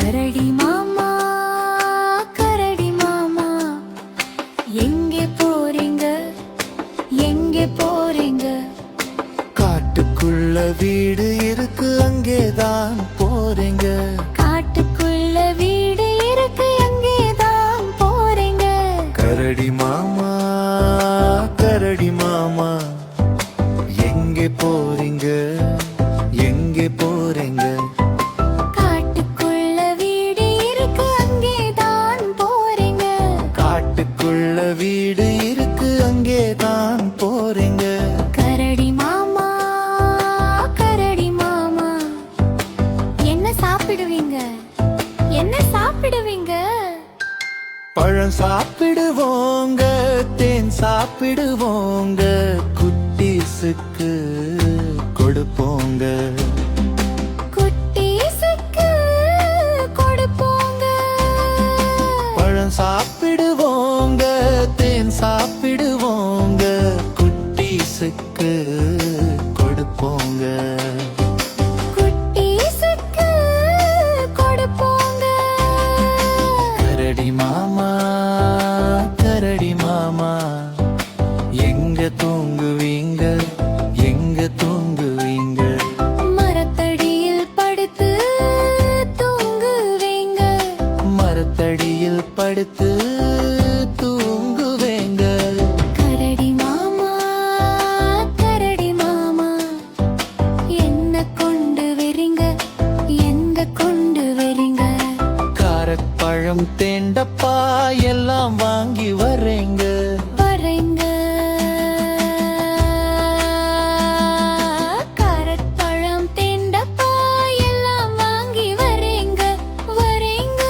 கரடி மாமா, கரடி மாமா, எங்கே போறீங்க, எங்கே போறீங்க? காட்டுக்குள்ள வீடு இருக்கு, அங்கேதான் போறீங்க. காட்டுக்குள்ள வீடு இருக்கு, அங்கேதான் போறீங்க. கரடி மாமா, கரடி மாமா, எங்கே போறீங்க, எங்கே போறீங்க? காட்டுக்குள்ள வீடு இருக்கு, அங்கேதான் போறீங்க. காட்டுக்குள்ள வீடு இருக்கு, அங்கேதான் போறீங்க. கரடி மாமா, கரடி மாமா, என்ன சாப்பிடுவீங்க, என்ன சாப்பிடுவீங்க? பழம் சாப்பிடுவோங்க, தேன் சாப்பிடுவோங்க, குட்டீஸுக்கு கொடுப்போங்க. குட்டீஸுக்கு கொடுப்போங்க. பழம் சாப்பிடுவோங்க, தேன் சாப்பிடுவோங்க, குட்டீஸுக்கு கொடுப்போங்க. குட்டீஸுக்கு கொடுப்போங்க. கரடி மாமா, கரடி மாமா, எங்க தூங்குவீங்க, எங்க தூங்குவீங்க? மரத்தடியில் படுத்து தூங்குவீங்க. மரத்தடியில் படுத்து தூங்குவேங்க. கரடி மாமா, கரடி மாமா, என்ன கொண்டு வரீங்க, எங்க கொண்டு வரீங்க? காரப்பழம் தேண்டப்பா எல்லாம் வாங்கி வரேங்க. வரேங்க. காரப்பழம் தேண்டப்பா எல்லாம் வாங்கி வரேங்க, வரேங்க.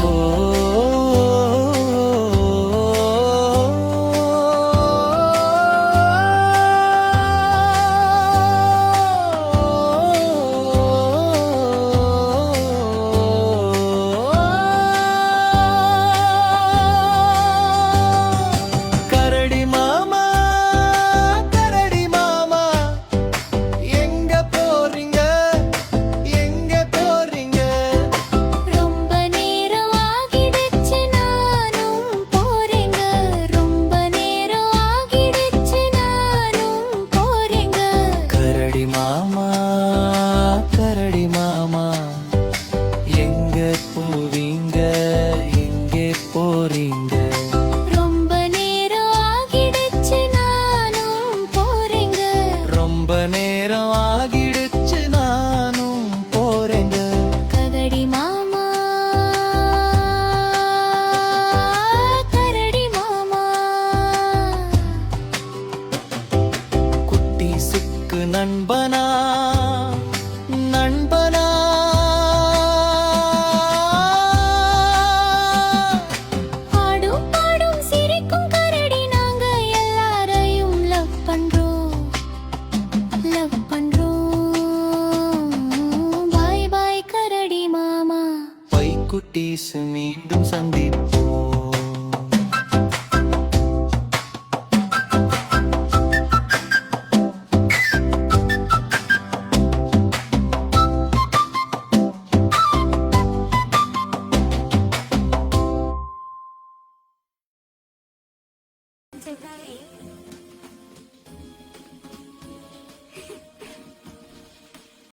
ஓ, கரடி மாமா, கரடி மாமா, எங்க போறீங்க, எங்க போறீங்க? ரொம்ப நேரம் ஆகிடுச்சு, நானும் போறேங்க. ரொம்ப நேரம் ஆகிடுச்சு, நானும் போறேங்க. கரடி மாமா, கரடி மாமா, எங்க போவீங்க, எங்கே போறீங்க? ரொம்ப நேரம் ஆகிடுச்சு, நானும் போறேங்க. ரொம்ப நேரம் ஆகிடுச்சு, நானும் போறேங்க. கரடி மாமா, கரடி மாமா. குட்டீஸுக்கு நண்பனா